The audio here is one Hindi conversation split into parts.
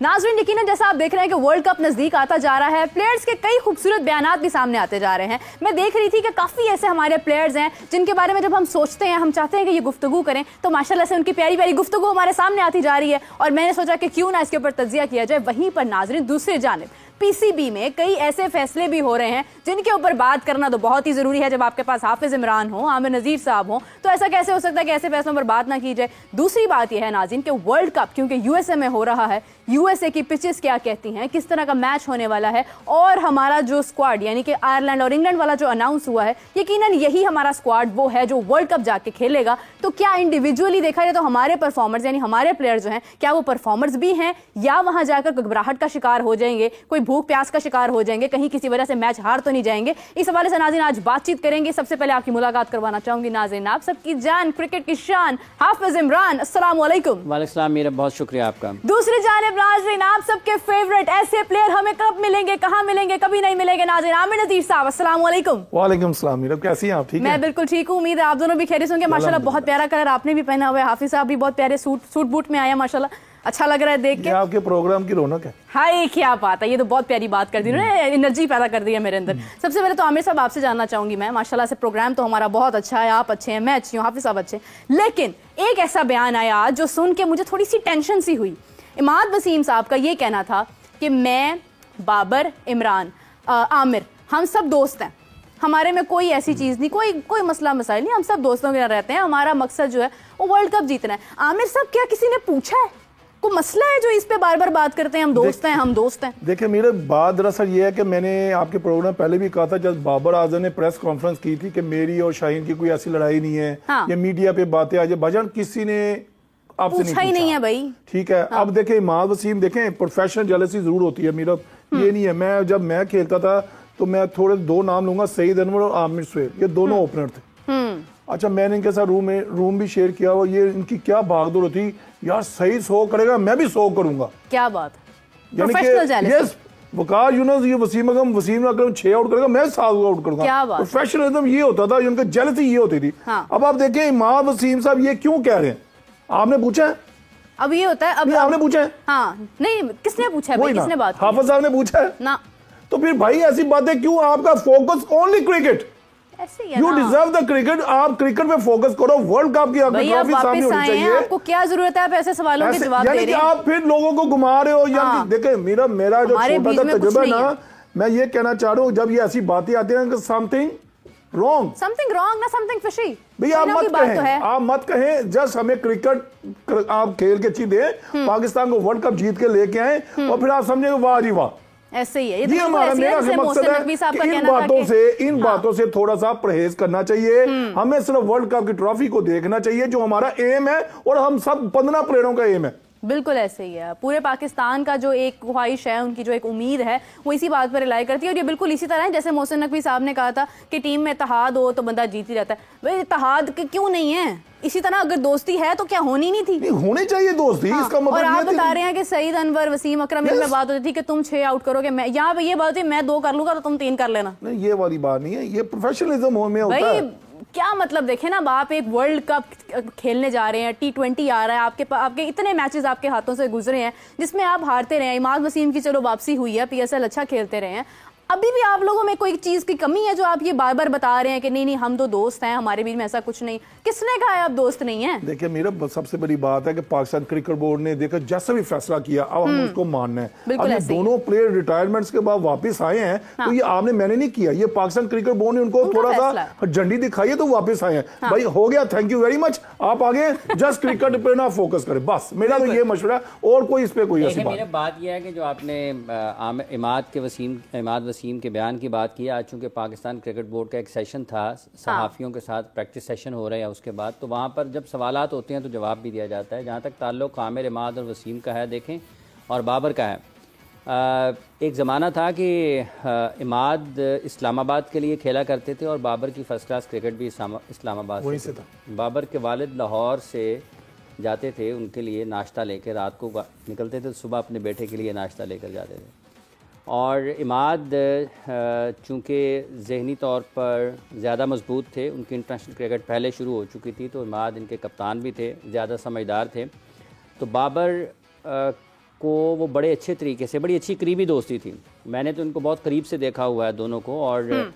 नाज़रीन, यकीनन जैसा आप देख रहे हैं कि वर्ल्ड कप नजदीक आता जा रहा है, प्लेयर्स के कई खूबसूरत बयानात भी सामने आते जा रहे हैं। मैं देख रही थी कि काफ़ी ऐसे हमारे प्लेयर्स हैं जिनके बारे में जब हम सोचते हैं, हम चाहते हैं कि ये गुफ्तगू करें, तो माशाल्लाह से उनकी प्यारी प्यारी गुफ्तगू हमारे सामने आती जा रही है और मैंने सोचा कि क्यों ना इसके ऊपर तज्जिया किया जाए। वहीं पर नाज़रीन, दूसरी जानिब पीसीबी में कई ऐसे फैसले भी हो रहे हैं जिनके ऊपर बात करना तो बहुत ही जरूरी है। जब आपके पास हाफिज इमरान हो, आमिर नज़ीर साहब हो, तो ऐसा कैसे हो सकता है कि ऐसे फैसलों पर बात ना की जाए। दूसरी बात यह है नाज़रीन कि वर्ल्ड कप क्योंकि यूएसए में हो रहा है, यूएसए की पिचेस क्या कहती हैं, किस तरह का मैच होने वाला है, और हमारा जो स्क्वाड यानी कि आयरलैंड और इंग्लैंड वाला जो अनाउंस हुआ है, यकीनन यही हमारा स्क्वाड वो है जो वर्ल्ड कप जाके खेलेगा। तो क्या इंडिविजुअली देखा जाए तो हमारे परफॉर्मर्स यानी हमारे प्लेयर जो हैं, क्या वो परफॉर्मर्स भी हैं या वहां जाकर घबराहट का शिकार हो जाएंगे, कोई भूख प्यास का शिकार हो जाएंगे, कहीं किसी वजह से मैच हार तो नहीं जाएंगे। इस हवाले से नाज़रीन आज बातचीत करेंगे। सबसे पहले आपकी मुलाकात करवाना चाहूंगी नाज़रीन, आप सबकी जान, क्रिकेट की शान, हाफिज इमरान, अस्सलाम वालेकुम। वालेकुम सलाम, मेरा बहुत शुक्रिया आपका। दूसरी जानिब नाज़रीन, आप सबके फेवरेट ऐसे प्लेयर हमें कब मिलेंगे, कहां मिलेंगे, कभी नहीं मिलेंगे, नाज़रीन आमिर नज़ीर साहब, अस्सलाम वालेकुम। वालेकुम सलाम मीरा, कैसी हैं आप? ठीक है, मैं बिल्कुल ठीक हूं, उम्मीद है आप दोनों भी खैरियत होंगे। माशाल्लाह बहुत प्यारा कलर आपने भी पहना हुआ है, हाफिज साहब भी बहुत प्यारे सूट बूट में आया, माशाल्लाह अच्छा लग रहा है देख के। आपके प्रोग्राम की रौनक है। हाय क्या बात है, ये तो बहुत प्यारी बात कर दी उन्होंने, एनर्जी पैदा कर दी है मेरे अंदर। सबसे पहले तो आमिर साहब आपसे जानना चाहूंगी मैं, माशाल्लाह से प्रोग्राम तो हमारा बहुत अच्छा है, आप अच्छे हैं, मैं अच्छी हूँ, हाफिज साहब अच्छे, लेकिन एक ऐसा बयान आया आज जो सुन के मुझे थोड़ी सी टेंशन सी हुई। इमाद वसीम साहब का ये कहना था कि मैं, बाबर, इमरान, आमिर, हम सब दोस्त हैं, हमारे में कोई ऐसी चीज़ नहीं, कोई मसला मसाइल नहीं, हम सब दोस्तों के साथ रहते हैं, हमारा मकसद जो है वो वर्ल्ड कप जीतना है। आमिर साहब, क्या किसी ने पूछा है, कोई मसला है जो इस पे बार बार बात करते हैं, हम दोस्त हैं, हम दोस्त हैं? देखिए मेरे बात दरअसल ये है कि मैंने आपके प्रोग्राम पहले भी कहा था, जब बाबर आजम ने प्रेस कॉन्फ्रेंस की थी कि मेरी और शाहीन की कोई ऐसी लड़ाई नहीं है, हाँ। ये मीडिया पे बातें आ जाए, भजन किसी ने आपसे पूछा ही नहीं है भाई, ठीक है। हाँ। अब देखें इमाद वसीम, देखें प्रोफेशनल जेलसी जरूर होती है मेरा, ये नहीं है। मैं जब मैं खेलता था तो मैं थोड़े दो नाम लूंगा, सईद अनवर और आमिर सुहेल, ये दोनों ओपनर थे। अच्छा, मैंने इनके साथ रूम भी शेयर किया और ये इनकी क्या भागदौड़ होती यार, सही 100 करेगा मैं भी 100 करूंगा। क्या बात, यानी कि यस वकार यूनुस, ये वसीम अकरम 6 आउट करेगा मैं 7 आउट करूंगा। क्या बात, प्रोफेशनलिज्म ये होता था, उनका जेलसी ये होती थी। हाँ। अब आप देखें इमाद वसीम साहब ये क्यों कह रहे हैं, आपने पूछा है? अब ये होता है, अब आपने पूछा है? हाँ, नहीं किसने पूछा है भाई, किसने बात की? हाफिज साहब ने पूछा है ना। तो फिर भाई ऐसी बातें क्यों? आपका focus only cricket, you deserve the cricket, आप क्रिकेट पे फोकस करो, वर्ल्ड कप की आपकी ट्रॉफी सामने होनी चाहिए। आपको क्या जरूरत है आप ऐसे सवालों के जवाब दे रहे हैं? आप फिर लोगों को घुमा रहे हो। हाँ। देखें मेरा जो छोटा सा तजुर्बा ना, मैं ये कहना चाह रहा हूँ, जब ये ऐसी बातें आती है समथिंग रॉन्ग ना समथिंग फिशी, भैया आप मत कहें, जस्ट हमें क्रिकेट आप खेल के अच्छी दे, पाकिस्तान को वर्ल्ड कप जीत के लेके आए और फिर आप समझे वाह जी वाह, ऐसे ही है। ये हमारा मेरा मकसद है कि इन बातों से थोड़ा सा परहेज करना चाहिए। हमें सिर्फ वर्ल्ड कप की ट्रॉफी को देखना चाहिए जो हमारा एम है और हम सब 15 प्लेयरों का एम है। बिल्कुल ऐसे ही है, पूरे पाकिस्तान का जो एक ख्वाहिश है, उनकी जो एक उम्मीद है, वो इसी बात पर रिलाई करती है। और ये बिल्कुल इसी तरह है जैसे मोहसिन नकवी साहब ने कहा था कि टीम में इत्तेहाद हो तो बंदा जीत ही रहता है। भाई इत्तेहाद क्यों नहीं है? इसी तरह अगर दोस्ती है तो क्या होनी नहीं थी? होनी चाहिए दोस्ती। हाँ। इसका मतलब, और आप बता रहे हैं कि सईद अनवर, वसीम अकरम में बात होती थी कि तुम 6 आउट करोगे, मैं यहाँ पे ये बात है मैं 2 कर लूंगा तो तुम 3 कर लेना। नहीं, ये वाली बात नहीं है, ये प्रोफेशनलिज्म में होता है। क्या मतलब, देखे ना, आप एक वर्ल्ड कप खेलने जा रहे हैं, T20 आ रहा है, आपके इतने मैचेस आपके हाथों से गुजरे हैं जिसमें आप हारते रहे हैं। इमाद वसीम की चलो वापसी हुई है, PSL अच्छा खेलते रहे हैं, अभी भी आप लोगों में कोई चीज की कमी है जो आप ये बार बार बता रहे हैं कि नहीं हम तो दोस्त हैं, हमारे बीच में ऐसा कुछ नहीं? किसने कहा है आप दोस्त नहीं हैं? देखिए मेरा सबसे बड़ी बात है कि पाकिस्तान क्रिकेट बोर्ड ने देखा जैसा भी फैसला किया, अब हम उसको मानना है। अब ये दोनों प्लेयर रिटायरमेंट्स के बाद वापस आए हैं। हाँ। तो ये आपने मैंने नहीं किया, ये पाकिस्तान क्रिकेट बोर्ड ने उनको थोड़ा सा झंडी दिखाई है तो वापस आए हैं। हाँ। भाई हो गया, थैंक यू वेरी मच, आप आगे जस्ट क्रिकेट पे ना फोकस करें, बस मेरा तो ये मशवरा है और कोई इस पे कोई ऐसी बात यह है कि जो आपने इमाद वसीम के बयान की बात की, आज चूंकि पाकिस्तान क्रिकेट बोर्ड का एक सेशन था, सहाफ़ियों के साथ प्रैक्टिस सेशन हो रहे हैं, उसके बाद तो वहाँ पर जब सवालात होते हैं तो जवाब भी दिया जाता है। जहाँ तक ताल्लुक़ आमिर, इमाद और वसीम का है देखें, और बाबर का है, एक ज़माना था कि इमाद इस्लामाबाद के लिए खेला करते थे और बाबर की फ़र्स्ट क्लास क्रिकेट भी इस्लामाबाद से था। बाबर के वालिद लाहौर से जाते थे उनके लिए नाश्ता लेकर, रात को निकलते थे, सुबह अपने बेटे के लिए नाश्ता लेकर जाते थे। और इमाद चूँकि ज़हनी तौर पर ज़्यादा मजबूत थे, उनकी इंटरनेशनल क्रिकेट पहले शुरू हो चुकी थी, तो इमाद इनके कप्तान भी थे, ज़्यादा समझदार थे। तो बाबर को वो बड़े अच्छे तरीके से, बड़ी अच्छी करीबी दोस्ती थी, मैंने तो उनको बहुत करीब से देखा हुआ है दोनों को, और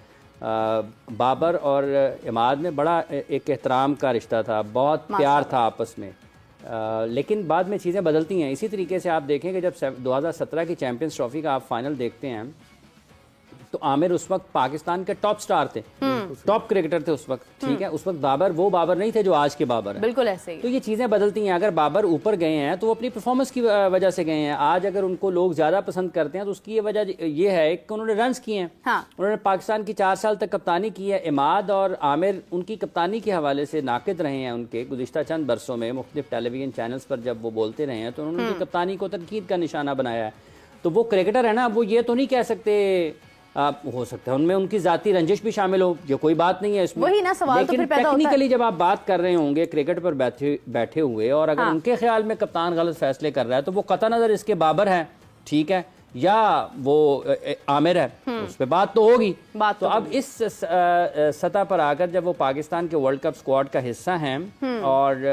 बाबर और इमाद में बड़ा एक एहतराम का रिश्ता था, बहुत प्यार था आपस में। लेकिन बाद में चीज़ें बदलती हैं। इसी तरीके से आप देखें कि जब 2017 की चैंपियंस ट्रॉफी का आप फाइनल देखते हैं तो आमिर उस वक्त पाकिस्तान के टॉप स्टार थे, टॉप क्रिकेटर थे उस वक्त, ठीक है। उस वक्त बाबर वो बाबर नहीं थे जो आज के बाबर हैं। बिल्कुल ऐसे ही। तो ये चीज़ें बदलती हैं। अगर बाबर ऊपर गए हैं तो वो अपनी परफॉर्मेंस की वजह से गए हैं। आज अगर उनको लोग ज़्यादा पसंद करते हैं तो उसकी ये वजह ये है कि उन्होंने रन्स किए हैं। हाँ। उन्होंने पाकिस्तान की 4 साल तक कप्तानी की है। इमाद और आमिर उनकी कप्तानी के हवाले से नाकिद रहे हैं। उनके गुज़िश्ता चंद बरसों में मुख्तलिफ टेलीविजन चैनल्स पर जब वो बोलते रहे हैं तो उन्होंने उनकी कप्तानी को तनकीद का निशाना बनाया है। तो वो क्रिकेटर है ना, वो ये तो नहीं कह सकते, हो सकता है उनमें उनकी जाती रंजिश भी शामिल हो, ये कोई बात नहीं है इसमें। वही ना सवाल। लेकिन तो फिर पैदा होता है। टेक्निकली जब आप बात कर रहे होंगे क्रिकेट पर बैठे हुए, और अगर उनके ख्याल में कप्तान गलत फैसले कर रहा है तो वो कतई नजर इसके बाबर है, ठीक है, या वो आमिर है, उस पर बात तो होगी। तो अब इस सतह पर आकर जब वो पाकिस्तान के वर्ल्ड कप स्क्वाड का हिस्सा हैं और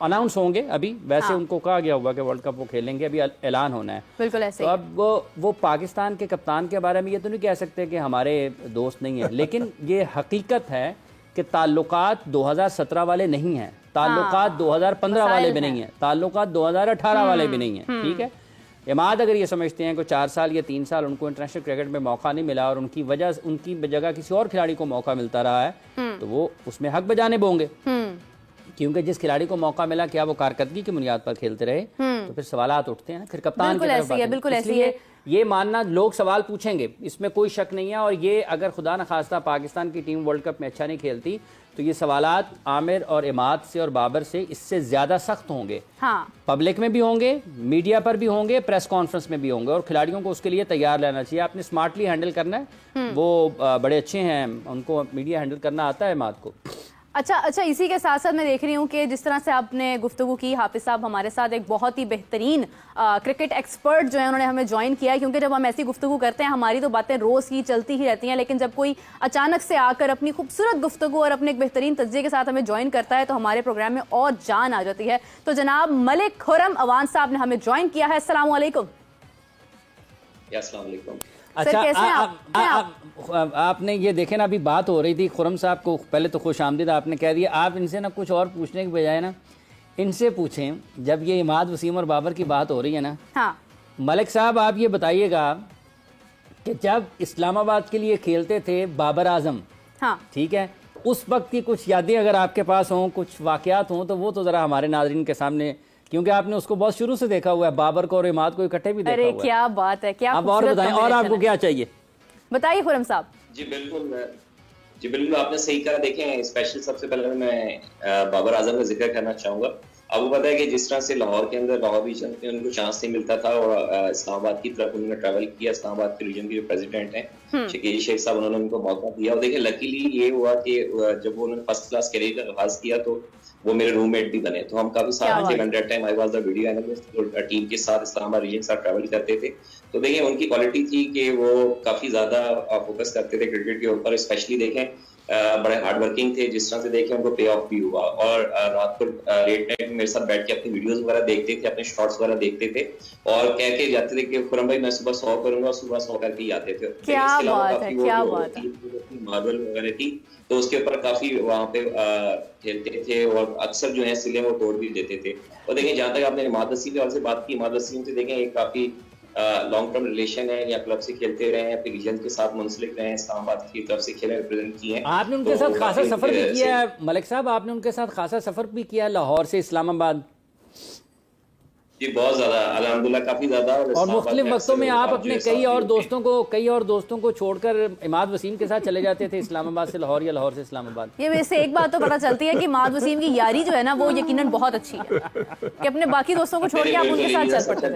अनाउंस होंगे, अभी वैसे उनको कहा गया हुआ कि वर्ल्ड कप वो खेलेंगे, अभी ऐलान होना है। बिल्कुल ऐसे। तो अब वो पाकिस्तान के कप्तान के बारे में ये तो नहीं कह सकते कि हमारे दोस्त नहीं है, लेकिन ये हकीकत है कि ताल्लुकात 2017 वाले नहीं हैं, ताल्लुकात 2015 वाले भी नहीं है, ताल्लुकात 2018 वाले भी नहीं है, ठीक है। इमाद अगर ये समझते हैं कि 4 साल या 3 साल उनको इंटरनेशनल क्रिकेट में मौका नहीं मिला और उनकी जगह किसी और खिलाड़ी को मौका मिलता रहा है तो वो उसमें हक बजानिब होंगे, क्योंकि जिस खिलाड़ी को मौका मिला क्या वो कारकर्दगी की बुनियाद पर खेलते रहे, तो फिर सवालात उठते हैं, फिर कप्तान की तरफ आते हैं। बिल्कुल ऐसी है। ये मानना लोग सवाल पूछेंगे, इसमें कोई शक नहीं है। और ये अगर खुदा न खास्ता पाकिस्तान की टीम वर्ल्ड कप में अच्छा नहीं खेलती तो ये सवालात आमिर और इमाद से और बाबर से इससे ज्यादा सख्त होंगे। हाँ। पब्लिक में भी होंगे, मीडिया पर भी होंगे, प्रेस कॉन्फ्रेंस में भी होंगे, और खिलाड़ियों को उसके लिए तैयार रहना चाहिए। आपने स्मार्टली हैंडल करना है, वो बड़े अच्छे हैं, उनको मीडिया हैंडल करना आता है इमाद को। अच्छा, इसी के साथ साथ मैं देख रही हूँ कि जिस तरह से आपने गुफ्तगू की, हाफिज साहब हमारे साथ एक बहुत ही बेहतरीन क्रिकेट एक्सपर्ट जो है उन्होंने हमें ज्वाइन किया है, क्योंकि जब हम ऐसी गुफ्तगू करते हैं हमारी तो बातें रोज़ ही चलती ही रहती हैं, लेकिन जब कोई अचानक से आकर अपनी खूबसूरत गुफ्तगू और अपने एक बेहतरीन तज्ज़िये के साथ हमें ज्वाइन करता है तो हमारे प्रोग्राम में और जान आ जाती है। तो जनाब मलिक खुर्रम अवान साहब ने हमें ज्वाइन किया है। अस्सलाम वालेकुम। अच्छा, आपने ये देखे ना, अभी बात हो रही थी, खुर्रम साहब को पहले तो खुश आमदीद आपने कह दिया। आप इनसे ना कुछ और पूछने के बजाय ना इनसे पूछें, जब ये इमाद, वसीम और बाबर की बात हो रही है ना। हाँ। मलिक साहब आप ये बताइएगा कि जब इस्लामाबाद के लिए खेलते थे बाबर आजम, हाँ, ठीक है, उस वक्त की कुछ यादें अगर आपके पास हों, कुछ वाकयात हों, तो वो तो ज़रा हमारे नाज़रीन के सामने, क्योंकि आपने उसको बहुत शुरू से देखा हुआ है, बाबर को और इमाद को इकट्ठे भी देखा हुआ है। अरे क्या बात है, क्या अब और बताएं, और आपको क्या चाहिए बताइए खुर्रम साहब। जी बिल्कुल आपने सही कहा। देखें, स्पेशल सबसे पहले मैं बाबर आजम का जिक्र करना चाहूंगा। आपको पता है कि जिस तरह से लाहौर के अंदर लाहौर रीजन में उनको चांस नहीं मिलता था और इस्लामाबाद की तरफ उन्होंने ट्रैवल किया। इस्लामाबाद के रीजन के जो प्रेसिडेंट हैं शकील शेख साहब, उन्होंने उनको मौका दिया। और देखिए लकीली ये हुआ कि जब उन्होंने फर्स्ट क्लास करियर का आगाज किया तो वो मेरे रूममेट भी बने, तो हम काफी साथ थे। That time I was the video analyst, और टीम के साथ इस्लामाबाद रीजन के साथ ट्रैवल करते थे। तो देखिए उनकी क्वालिटी थी कि वो काफी ज्यादा फोकस करते थे क्रिकेट के ऊपर। स्पेशली देखें बड़े हार्ड वर्किंग थे। जिस तरह से देखें उनको पे ऑफ भी हुआ, और रात को लेट नाइट मेरे साथ बैठ के अपनी वीडियोस वगैरह देखते थे, अपने शॉट्स वगैरह देखते थे, और कह के जाते थे कि खुर्रम भाई मैं सुबह 100 करूंगा, सुबह 100 करके ही आते थे। क्या बात है, क्या बात है। मार्बल वगैरह थी तो उसके ऊपर काफी वहाँ पे खेलते थे, और अक्सर जो है सिले वो तोड़ भी देते थे। और देखें जहाँ तक आपने इमाद वसीम से बात की, इमाद वसीम से देखें एक काफी लॉन्ग टर्म रिलेशन है, या क्लब से खेलते रहे हैं, अपने रीजन के साथ मुंसलिक रहे हैं, इस्लामाबाद की तरफ से खेले, रिप्रेजेंट किए हैं। आपने उनके साथ खासा सफर भी किया है मलिक साहब, आपने उनके साथ खासा सफर भी किया लाहौर से इस्लामाबाद। जी बहुत ज्यादा, अल्हम्दुलिल्लाह काफी ज्यादा। और मुख्तलिफ वक्तों में आप अपने कई और दोस्तों को छोड़कर इमाद वसीम के साथ चले जाते थे इस्लामाबाद से लाहौर या लाहौर से इस्लामाबाद। ये वैसे एक बात तो पता चलती है कि इमाद वसीम की यारी जो है ना वो यकीनन बहुत अच्छी है कि अपने बाकी दोस्तों को छोड़ के आप उनके साथ चल पड़ते थे।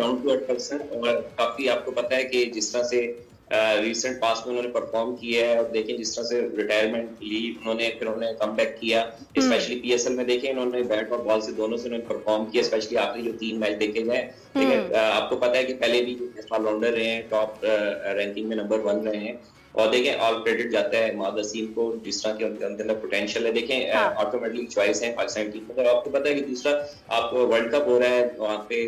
और काफी आपको पता है कि जिस तरह से रिसेंट पास में उन्होंने परफॉर्म किया है, और देखें जिस तरह से रिटायरमेंट ली उन्होंने, फिर उन्होंने कमबैक किया। स्पेशली पीएसएल में देखें इन्होंने बैट और बॉल से दोनों से उन्होंने परफॉर्म किया। स्पेशली आखिरी जो 3 मैच देखे गए, ठीक है, आपको पता है कि पहले भी ऑलराउंडर रहे हैं, टॉप रैंकिंग में नंबर 1 रहे हैं, और देखें ऑल क्रेडिट जाता है इमाद वसीम को, जिस तरह के उनके अंदर पोटेंशियल है। देखें ऑटोमेटिक चॉइस है पाकिस्तान टीम में। आपको पता है कि दूसरा आपको वर्ल्ड कप हो रहा है वहाँ पे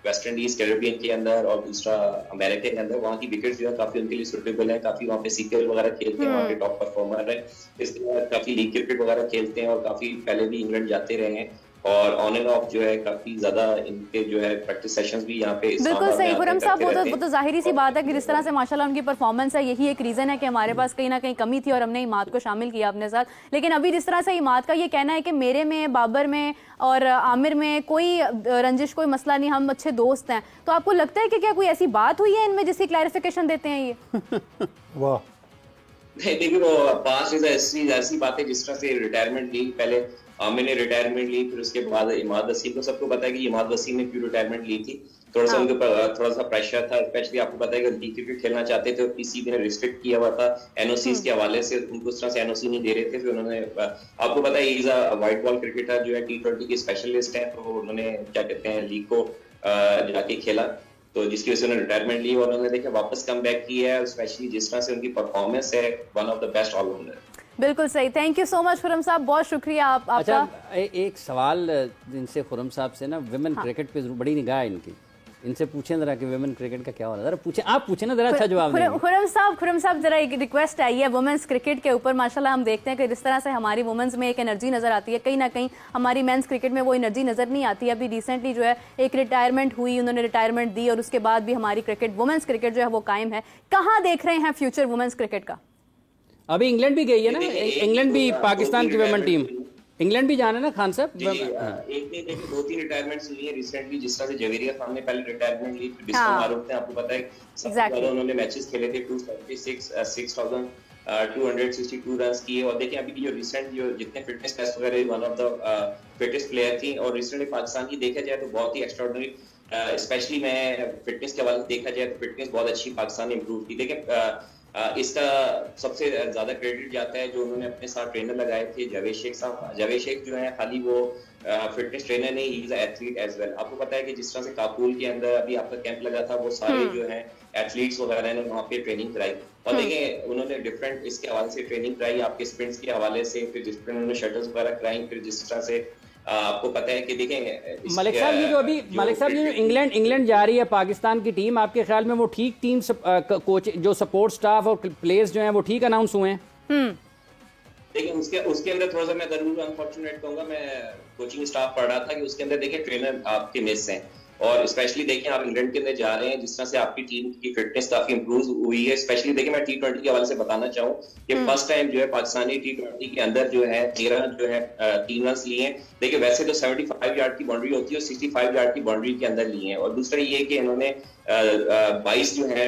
वेस्ट इंडीज कैरेबियन के अंदर, और दूसरा अमेरिका के अंदर, वहाँ की विकेट जो है काफी उनके लिए सुटेबल है, काफी वहाँ पे सीपीएल वगैरह खेलते हैं, वहाँ के टॉप परफॉर्मर है, इसके बाद काफी लीग क्रिकेट वगैरह खेलते हैं और काफी पहले भी इंग्लैंड जाते रहे हैं, और ऑन एंड ऑफ जो है काफी ज्यादा इनके जो है प्रैक्टिस सेशंस भी यहाँ पे बिल्कुल सही खुरम साहब। वो तो जाहिर सी बात है कि जिस तरह से माशाल्लाह उनकी परफॉर्मेंस है, यही एक रीजन है कि हमारे पास कहीं ना कहीं कमी थी और हमने इमाद को शामिल किया अपने साथ। लेकिन अभी जिस तरह से इमाद का ये कहना है कि मेरे में, बाबर में और आमिर में कोई रंजिश, कोई मसला नहीं, हम अच्छे दोस्त हैं, तो आपको लगता है कि क्या कोई ऐसी बात हुई है इनमें जिसकी क्लैरिफिकेशन देते हैं ये? वाह, देखिए वो पास्ट ऐसी बातें, जिस तरह से रिटायरमेंट ली, पहले आमिर ने रिटायरमेंट ली, फिर उसके बाद इमाद वसीम को, सबको पता है कि इमाद वसीम ने क्यों रिटायरमेंट ली थी। थोड़ा सा उनके ऊपर थोड़ा सा प्रेशर था, स्पेशली आपको पता है कि लीग क्रिकेट खेलना चाहते थे और पीसीबी ने रिस्ट्रिक्ट किया हुआ था एनओसीज के हवाले से, उनको उस तरह से एनओसी नहीं दे रहे थे। फिर उन्होंने, आपको पता है is a white ball cricketer जो है, T20 के स्पेशलिस्ट है, तो उन्होंने क्या कहते हैं लीग को जाके खेला, तो जिसकी वजह से उन्होंने रिटायरमेंट ली और उन्होंने देखा वापस कम बैक किया है, स्पेशली जिस तरह से उनकी परफॉर्मेंस है, one of the best allrounder. बिल्कुल सही, thank you so much Khurram साहब, बहुत शुक्रिया आपका। अच्छा, एक सवाल जिनसे खुरम साहब से ना, विमेन क्रिकेट पे बड़ी निगाह है इनकी, इनसे पूछें जरा कि विमेन क्रिकेट का क्या हो रहा है, जरा पूछें, आप पूछें ना, जरा अच्छा जवाब दें। खुरम साहब जरा एक रिक्वेस्ट आई है वुमेन्स क्रिकेट के ऊपर। माशाल्लाह हम देखते हैं कि जिस तरह से हमारी वुमेन्स में एक एनर्जी नजर आती है, कहीं ना कहीं हमारी मेंस क्रिकेट में वो एनर्जी नजर नहीं आती है। अभी रिसेंटली जो है एक रिटायरमेंट हुई, उन्होंने रिटायरमेंट दी और उसके बाद भी हमारी क्रिकेट, वुमेन्स क्रिकेट जो है वो कायम है। कहाँ देख रहे हैं फ्यूचर वुमेन्स क्रिकेट का? अभी इंग्लैंड भी गई है ना, इंग्लैंड भी, पाकिस्तान की वुमेन टीम इंग्लैंड भी जाना है ना खान साहब। एक नहीं देखिए, 2-3 रिटायरमेंट्स हुई है रिसेंटली, जिस तरह से जवेरिया खान ने पहले रिटायरमेंट ली, बिस्मिल्लाह मारूफ ने, आपको पता है सबसे ज्यादा उन्होंने मैचेस खेले थे, 6262 रन किए। और देखिए अभी जो रिसेंट जो जितने फिटनेस टेस्ट वगैरह, one of the fittest player थी, और रिसेंटली पाकिस्तान की देखा जाए तो बहुत ही एक्स्ट्राऑर्डिनरी, स्पेशली मैं फिटनेस के हवाले से देखा जाए तो फिटनेस बहुत अच्छी पाकिस्तान ने इंप्रूव की। देखिए इसका सबसे ज्यादा क्रेडिट जाता है जो उन्होंने अपने साथ ट्रेनर लगाए थे, जावेद शेख साहब। जावेद शेख जो है खाली वो फिटनेस ट्रेनर नहीं, he is a athlete as well. आपको पता है कि जिस तरह से काबुल के अंदर अभी आपका कैंप लगा था, वो सारे जो है एथलीट्स वगैरह ने वहाँ पे ट्रेनिंग कराई, और देखिए उन्होंने डिफरेंट इसके हवाले से ट्रेनिंग कराई, आपके स्प्रिंट्स के हवाले से, फिर जिस तरह उन्होंने शटल्स वगैरह कराई, फिर जिस तरह से आपको पता है कि देखें मलिक साहब, ये जो अभी मलिक साहब, ये जो इंग्लैंड जा रही है पाकिस्तान की टीम, आपके ख्याल में वो ठीक टीम कोच जो सपोर्ट स्टाफ और प्लेयर्स जो हैं वो ठीक अनाउंस हुए हैं? देखिए उसके अंदर थोड़ा सा मैं जरूर अनफॉर्चुनेट कहूंगा, मैं कोचिंग स्टाफ पढ़ रहा था कि उसके अंदर देखिए ट्रेनर आपके मिस हैं, और स्पेशली देखिए आप इंग्लैंड के अंदर जा रहे हैं, जिस तरह से आपकी टीम की फिटनेस काफी इंप्रूव हुई है। स्पेशली देखिए मैं T20 के हवाले से बताना चाहूँ कि फर्स्ट टाइम जो है पाकिस्तानी T20 के अंदर जो है 13 जो है 3 रन लिए हैं। देखिए वैसे तो 75 यार्ड की बाउंड्री होती है और 65 यार्ड की बाउंड्री के अंदर लिए हैं, और दूसरा ये कि इन्होंने 22 जो है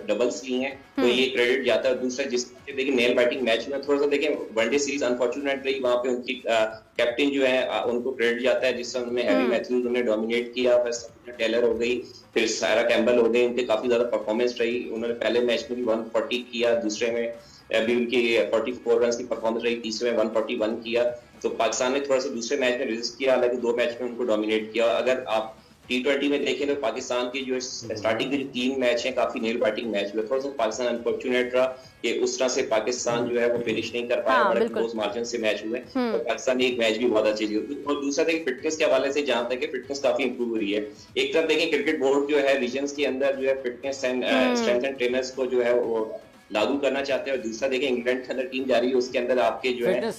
डबल्स लिए हैं, तो ये क्रेडिट जाता है। दूसरा जिस देखिए नेल बैटिंग मैच में थोड़ा सा देखिए वनडे सीरीज अनफॉर्चुनेट रही, वहाँ पे उनकी कैप्टन जो है उनको क्रेडिट जाता है, जिस तरह उन्होंने हैरी मैथ्यूज उन्होंने डोमिनेट किया, फिर टेलर हो गई, फिर सारा कैम्बल हो गई, उनकी काफी ज्यादा परफॉर्मेंस रही। उन्होंने पहले मैच में भी 140 किया, दूसरे में अभी उनकी 44 रन की परफॉर्मेंस रही, तीसरे में 141 किया। तो पाकिस्तान ने थोड़ा सा दूसरे मैच में रेजिस्ट किया, हालांकि 2 मैच में उनको डोमिनेट किया। अगर आप T20 में देखें तो पाकिस्तान की जो स्टार्टिंग के जो 3 मैच हैं काफी नेल बैटिंग मैच हुए, थोड़ा सा पाकिस्तान अनफॉर्चुनेट रहा कि उस तरह से पाकिस्तान जो है वो फिनिश नहीं कर पाया, बड़े क्लोज मार्जिन से मैच हुए, तो पाकिस्तान ने एक मैच भी बहुत अच्छी जीती। और दूसरा देखिए फिटनेस के हवाले से जहां तक फिटनेस काफी इंप्रूव हो रही है। एक तरफ देखिए क्रिकेट बोर्ड जो है रीजन्स के अंदर जो है fitness and strength and trainers को जो है वो लागू करना चाहते हैं, और दूसरा देखिए इंग्लैंड के अंदर टीम जा रही है, उसके अंदर आपके जो है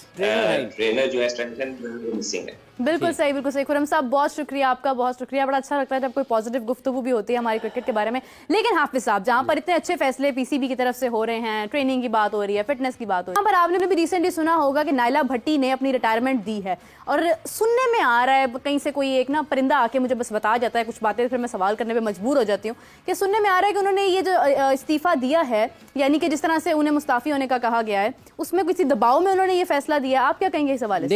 ट्रेनर जो है स्ट्रेंथ एंड मिसिंग है। बिल्कुल सही, बिल्कुल सही। खुरम साहब बहुत शुक्रिया आपका, बहुत शुक्रिया। बड़ा अच्छा लगता है जब कोई पॉजिटिव गुफ्तगू भी होती है हमारी क्रिकेट के बारे में। लेकिन हाफिज साहब, जहाँ पर इतने अच्छे फैसले पीसीबी की तरफ से हो रहे हैं, ट्रेनिंग की बात हो रही है, फिटनेस की बात हो रही है, यहाँ पर आपने भी रिसेंटली सुना होगा कि नाइला भट्टी ने अपनी रिटायरमेंट दी है, और सुनने में आ रहा है कहीं से कोई एक ना परिंदा आके मुझे बस बता जाता है कुछ बातें, फिर मैं सवाल करने पर मजबूर हो जाती हूँ कि सुनने में आ रहा है कि उन्होंने ये जो इस्तीफा दिया है, यानी कि जिस तरह से उन्हें मुस्ताफी होने का कहा गया है, उसमें किसी दबाव में उन्होंने ये फैसला दिया। आप क्या कहेंगे इस हवाले से?